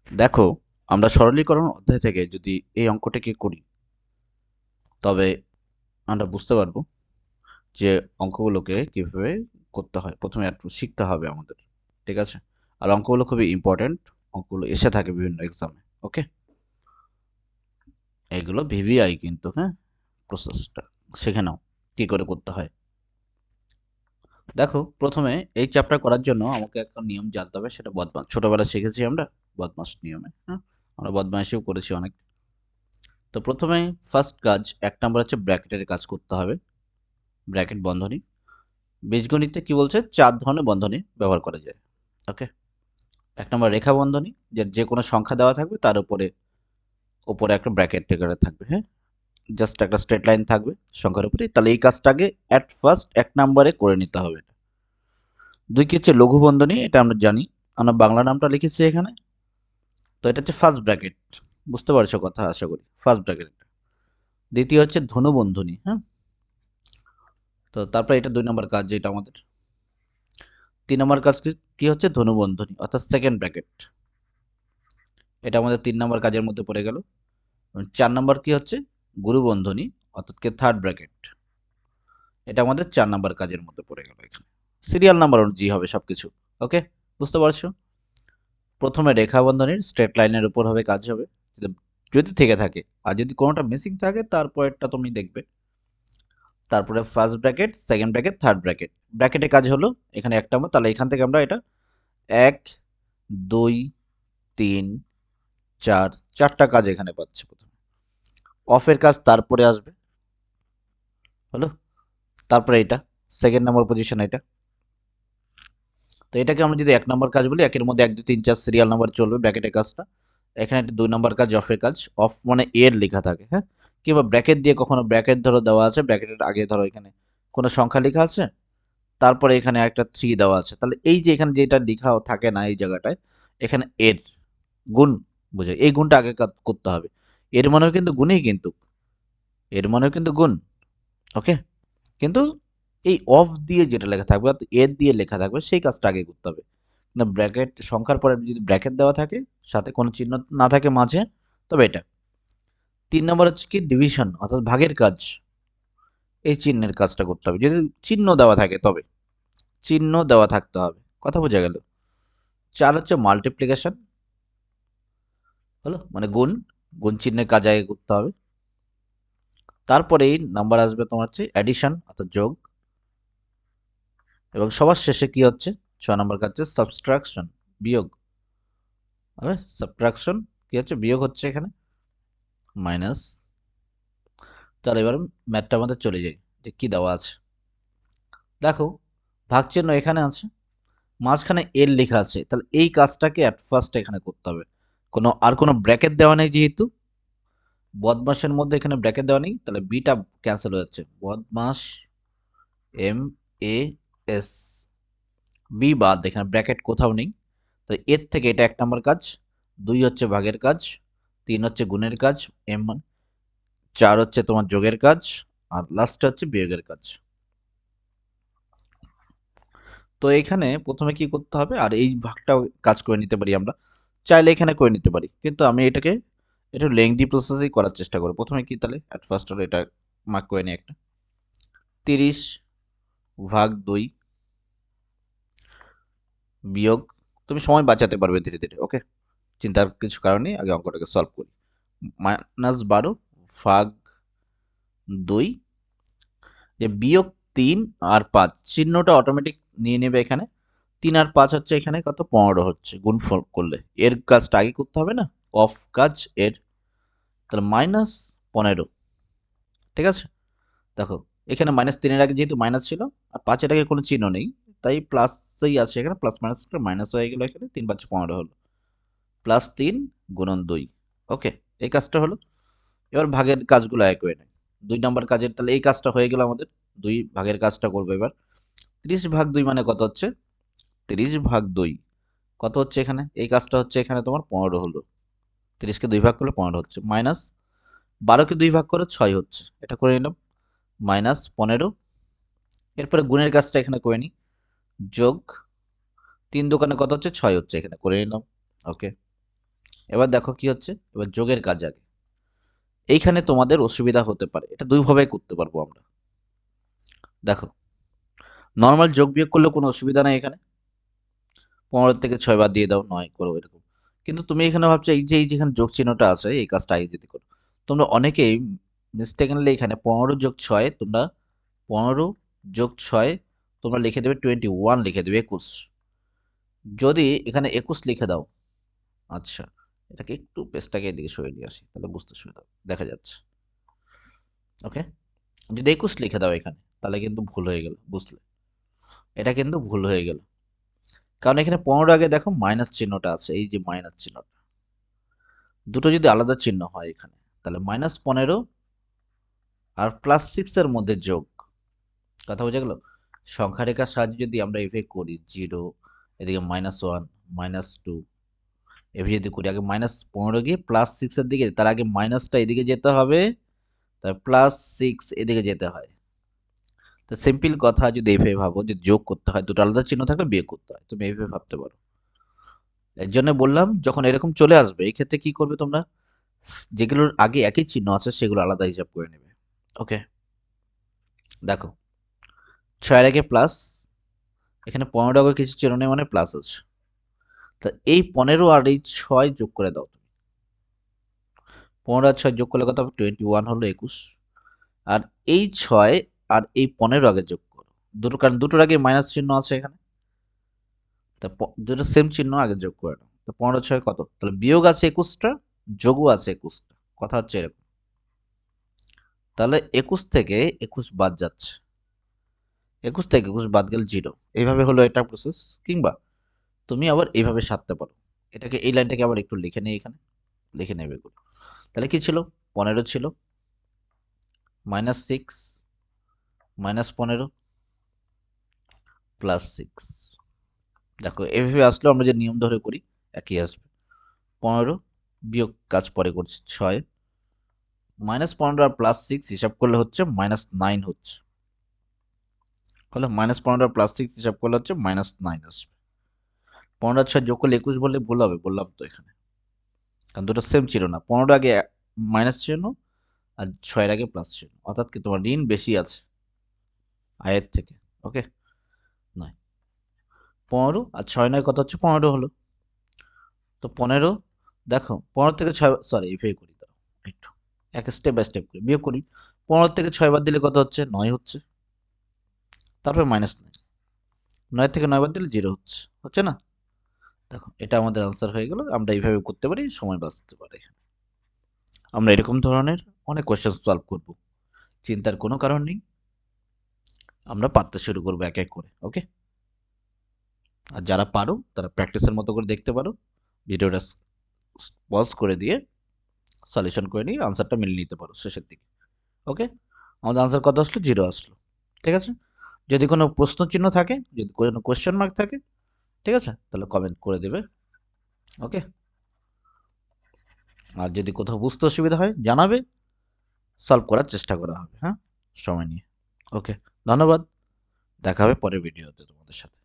দেখো, আমরা সরলীকরণ অধ্যায় থেকে যদি এই অঙ্কটাকে করি, তবে আমরা বুঝতে পারবো যে অঙ্কগুলোকে কিভাবে করতে হয়। প্রথমে একটু শিখতে হবে আমাদের, ঠিক আছে? আর অঙ্কগুলো খুবই ইম্পর্ট্যান্ট, অঙ্কগুলো এসে থাকে বিভিন্ন এক্সামে। ওকে, এগুলো ভিভিআই কিন্তু, হ্যাঁ, প্রসেসটা শিখে নাও কি করে করতে হয়। দেখো, প্রথমে এই চ্যাপ্টার করার জন্য আমাকে একটা নিয়ম জানতে হবে, সেটা বদমাশ। ছোটবেলায় শিখেছি আমরা বদমাস নিয়মে, হ্যাঁ, আমরা বদমাইশিও করেছি অনেক। তো প্রথমে ফার্স্ট কাজ, এক নাম্বার হচ্ছে ব্র্যাকেটের কাজ করতে হবে। ব্র্যাকেট বন্ধনী, বীজগণিতে কি বলছে, চার ধরনের বন্ধনী ব্যবহার করা যায়। ওকে, এক নম্বর রেখা বন্ধনী, যে যে কোনো সংখ্যা দেওয়া থাকবে তার উপরে উপরে একটা ব্র্যাকেট টেকারে থাকবে, হ্যাঁ, জাস্ট একটা স্ট্রেট লাইন থাকবে সংখ্যার উপরে। তাহলে এই কাজটাকে অ্যাট ফার্স্ট এক নম্বরে করে নিতে হবে। দুই কি হচ্ছে লঘু বন্ধনী, এটা আমরা জানি, আমরা বাংলা নামটা লিখেছি এখানে। তো এটা হচ্ছে ফার্স্ট ব্র্যাকেট, বুঝতে পারছো কথা আশা করি, ফার্স্ট ব্র্যাকেট। দ্বিতীয় হচ্ছে ধনু বন্ধনী, হ্যাঁ। তো তারপরে এটা দুই নম্বর কাজ, যেটা আমাদের তিন নম্বর কাজ কি কি হচ্ছে ধনুবন্ধনী, অর্থাৎ সেকেন্ড ব্র্যাকেট। এটা আমাদের তিন নম্বর কাজের মধ্যে পড়ে গেল। চার নম্বর কি হচ্ছে গুরুবন্ধনী, অর্থাৎ কি থার্ড ব্র্যাকেট। এটা আমাদের চার নম্বর কাজের মধ্যে পড়ে গেল। এখানে সিরিয়াল নাম্বার অনুযায়ী হবে সবকিছু। ওকে, বুঝতে পারছো? প্রথমে রেখা বন্ধনীর স্ট্রেট লাইনের উপর হবে কাজ হবে, যদি যদি থেকে থাকে। আর যদি কোনোটা মিসিং থাকে তারপরেরটা তুমি দেখবে। তারপরে first bracket, second bracket, third bracket. ব্র্যাকেটে কাজ হলো এখানে একটা নম্বর, তাহলে এখান থেকে আমরা এটা এক, দুই, তিন, চার, চারটা কাজ এখানে পাচ্ছি। প্রথমে অফের কাজ তারপরে আসবে, হলো। তারপরে এটা সেকেন্ড নাম্বার পজিশন এটা। তো এটাকে আমরা যদি এক নম্বর কাজ বলি, একের মধ্যে এক দুই তিন চার সিরিয়াল নাম্বার চলবে ব্র্যাকেটের কাজটা। এখানে একটা দুই নম্বর কাজ অফের কাজ, অফ মানে এর লেখা থাকে, হ্যাঁ। কিংবা ব্র্যাকেট দিয়ে, কখনো ব্র্যাকেট ধরো দেওয়া আছে, ব্র্যাকেটের আগে ধরো এখানে কোনো সংখ্যা লেখা আছে, তারপরে এখানে একটা থ্রি দেওয়া আছে, তাহলে এই যে এখানে যেটা লেখা থাকে না এই জায়গাটায়, এখানে এর গুণ বোঝায়, এই গুণটা আগে করতে হবে। এর মানেও কিন্তু গুণই, কিন্তু এর মানেও কিন্তু গুণ। ওকে, কিন্তু এই অফ দিয়ে যেটা লেখা থাকবে অর্থাৎ এর দিয়ে লেখা থাকবে সেই কাজটা আগে করতে হবে। না, ব্র্যাকেট সংখ্যার পরে যদি ব্র্যাকেট দেওয়া থাকে, সাথে কোনো চিহ্ন না থাকে মাঝে, তবে এটা। তিন নম্বর হচ্ছে কি ডিভিশন, অর্থাৎ ভাগের কাজ। এই চিহ্নের কাজটা করতে হবে, যদি চিহ্ন দেওয়া থাকে তবে, চিহ্ন দেওয়া থাকতে হবে। কথা বোঝা গেল? চার হচ্ছে মাল্টিপ্লিকেশন, হলো, মানে গুণ, গুণ চিহ্নের কাজ আগে করতে হবে। তারপরেই নাম্বার আসবে তোমার হচ্ছে অ্যাডিশন, অর্থাৎ যোগ। এবং সবার শেষে কি হচ্ছে, ছয় নম্বর কাজ হচ্ছে সাবট্রাকশন, বিয়োগ। হবে সাবট্রাকশন, কি হচ্ছে বিয়োগ হচ্ছে এখানে, মাইনাস। তাহলে এবার ম্যাথটা আমাদের চলে যাই, যে কি দেওয়া আছে। দেখো, ভাগ চিহ্ন এখানে আছে, মাঝখানে এল লেখা আছে, তাহলে এই কাজটাকে অ্যাট ফার্স্ট এখানে করতে হবে। কোনো ব্র্যাকেট দেওয়া নেই যেহেতু, বদমাসের মধ্যে এখানে ব্র্যাকেট দেওয়া নেই, তাহলে বিটা ক্যান্সেল হয়ে যাচ্ছে। বদমাস, এম এ এস, বি বাদ, এখানে ব্র্যাকেট কোথাও নেই। তো এর থেকে এটা এক নম্বর কাজ, দুই হচ্ছে ভাগের কাজ, তিন হচ্ছে গুণের কাজ, এম মানে, চার হচ্ছে তোমার যোগের কাজ, আর লাস্টে হচ্ছে বিয়োগের কাজ। তো এখানে প্রথমে কি করতে হবে, আর এই ভাগটাও কাজ করে নিতে পারি আমরা, চাইলে এখানে করে নিতে পারি, কিন্তু আমি এটাকে একটু লেংদি প্রসেসেই করার চেষ্টা করি। প্রথমে কি, তাহলে অ্যাট ফার্স্ট হলো এটা মার্ক করে নিই একটা, 30 ভাগ 2 বিয়োগ, তুমি সময় বাঁচাতে পারবে ধীরে ধীরে। ওকে, চিন্তার কিছু কারণ নেই, আগে অঙ্কটাকে সলভ করি। -12 ভাগ 2, যে বিয়োগ 3 আর 5, চিহ্নটা অটোমেটিক নিয়ে নেবে এখানে। 3 আর 5 হচ্ছে এখানে কত, 15 হচ্ছে গুণফল করলে। এর কাজটা আগে করতে হবে না, অফ কাজ এর। তাহলে -15, ঠিক আছে। দেখো, এখানে -3-এর আগে যেহেতু মাইনাস ছিল, আর 5-এর আগে কোনো চিহ্ন নেই, তাই প্লাসই আছে এখানে, প্লাস মাইনাস মাইনাস হয়ে গেল এখানে, 3 × 5 = 15 হলো, +3 × 2। ওকে, এই কাজটা হলো। এবার ভাগের কাজগুলো এক হয়ে নেয়। 2 নম্বর কাজের, তাহলে এই কাজটা হয়ে গেল আমাদের। ভাগের কাজটা করবো এবার। 30 ভাগ 2 মানে কত হচ্ছে, 30 ভাগ 2 কত হচ্ছে এখানে, এই কাজটা হচ্ছে এখানে তোমার 15 হলো। 30কে 2 ভাগ করলে 15 হচ্ছে, মাইনাস 12কে 2 ভাগ করে 6 হচ্ছে, এটা করে নিলাম, -15। এরপরে গুণের কাজটা এখানে করে নিই, যোগ 3 দোকানে কত হচ্ছে, 6 হচ্ছে, এখানে করে নিলাম। ওকে, এবার দেখো কি হচ্ছে, এবার যোগের কাজ আগে। এইখানে তোমাদের অসুবিধা হতে পারে, এটা দুইভাবে করতে পারবো আমরা। দেখো, নর্মাল যোগ বিয়োগ করলেও কোনো অসুবিধা নাই এখানে। 15 থেকে 6 বাদ দিয়ে দাও, 9 করো এরকম। কিন্তু তুমি এখানে ভাবছো এই যেখানে যোগ চিহ্নটা আছে এই কাজটা আগে যদি করো। তোমরা অনেকেই মিস্টেকেনলি এখানে 15 যোগ 6 তোমরা 15 যোগ 6 তোমরা লিখে দেবে 21, লিখে দেবে 21। যদি এখানে 21 লিখে দাও, আচ্ছা এটাকে একটু পেজটাকে এদিকে সরিয়ে নিয়ে আসি, তাহলে বুঝতে সুবিধা হবে, দেখা যাচ্ছে। ওকে, যদি 21 লিখে দাও এখানে, তাহলে কিন্তু ভুল হয়ে গেল, বুঝলে? এটা কিন্তু ভুল হয়ে গেল, কারণ এখানে 15 আগে দেখো মাইনাস চিহ্নটা আছে, এই যে মাইনাস চিহ্নটা, দুটো যদি আলাদা চিহ্ন হয় এখানে, তাহলে -15 আর +6 এর মধ্যে যোগ। কথা বোঝা গেল? সংখ্যা রেখার সাহায্যে যদি আমরা এভাবে করি, 0 এদিকে -1 -2 এভাবে যদি করি, আগে -15 গিয়ে +6 এর দিকে, তার আগে মাইনাসটা এদিকে যেতে হবে, তার +6 এদিকে যেতে হয়। তো সিম্পল কথা, যদি এইভাবে ভাবো যে যোগ করতে হয়, দুটো আলাদা চিহ্ন থাকলে বিয়োগ করতে হয়, তুমি এইভাবে ভাবতে পারো। এর জন্য বললাম, যখন এরকম চলে আসবে এই ক্ষেত্রে কি করবে তোমরা, যেগুলোর আগে একই চিহ্ন আছে সেগুলো আলাদা হিসাব করে নেবে। ওকে, দেখো 6 আগে প্লাস, এখানে 15 আগে কিছু চিহ্ন নেই মানে প্লাস আছে, তা এই 15 আর এই 6 যোগ করে দাও তুমি। 15 আর 6 যোগ করলে কত হবে, 21 হলো 21। আর এই 6 আর এই 15 আগে যোগ করো, দুটো, কারণ দুটোর আগে মাইনাস চিহ্ন আছে এখানে, তা দুটো সেম চিহ্ন আগে যোগ করে নাও। তো 15 6 কত, তাহলে বিয়োগ আছে 21টা, যোগও আছে 21টা, কথা হচ্ছে এরকম। তাহলে 21 থেকে 21 বাদ যাচ্ছে, 21 থেকে 21 বাদ গেলে 0। এইভাবে হলো এটা প্রসেস। কিংবা তুমি আবার এইভাবে সারতে পারো, এটাকে, এই লাইনটাকে আবার একটু লিখে নেই, এখানে লিখে নেবে এগুলো। তাহলে কি ছিল, 15 ছিল, -6 -15 +6। দেখো এভাবে আসলেও আমরা যে নিয়ম ধরে করি একই আসবে। 15 বিয়োগ কাজ পরে করছি, 6 -15 আর +6 হিসাব করলে হচ্ছে -9 হচ্ছে, হলো -15 আর +6 হিসাব করলে হচ্ছে -9 আসবে। 15 আর 6 যোগ করলে 21 বললে ভুল হবে, বললাম তো এখানে, কারণ দুটো সেম ছিল না, 15 আগে মাইনাস চিহ্ন আর 6 আগে প্লাস চিহ্ন, অর্থাৎ কি তোমার ঋণ বেশি আছে আয়ের থেকে। ওকে, নয় 15 আর 6 নয় কত হচ্ছে, 15 হলো। তো 15, দেখো 15 থেকে 6, সরি এইভাবে করি, দাও একটু এক স্টেপ বাই স্টেপ করি, বিয়োগ করি। 15 থেকে 6 বাদ দিলে কত হচ্ছে, 9 হচ্ছে, তারপরে -9, 9 থেকে 9 বাদ দিলে 0 হচ্ছে, হচ্ছে না? দেখো এটা আমাদের আনসার হয়ে গেল। আমরা এইভাবে করতে পারি, সময় বাঁচতে পারে। আমরা এরকম ধরনের অনেক কোয়েশ্চেন সলভ করব, চিন্তার কোনো কারণ নেই। আমরা পারতে শুরু করবো এক এক করে। ওকে, আর যারা পারো তারা প্র্যাকটিসের মতো করে দেখতে পারো, ভিডিওটা পজ করে দিয়ে সলিউশন করে নিয়ে আনসারটা মিলিয়ে নিতে পারো শেষের দিকে। ওকে, আমাদের আনসার কত আসলো, 0 আসলো। ঠিক আছে, যদি কোনো প্রশ্ন চিহ্ন থাকে, যদি কোনো কোয়েশ্চেন মার্ক থাকে, ঠিক আছে, তাহলে কমেন্ট করে দেবে। ওকে, আর যদি কোথাও বুঝতে অসুবিধা হয় জানাবে, সলভ করার চেষ্টা করা হবে, হ্যাঁ, সময় নিয়ে। ওকে, ধন্যবাদ, দেখা হবে পরের ভিডিওতে তোমাদের সাথে।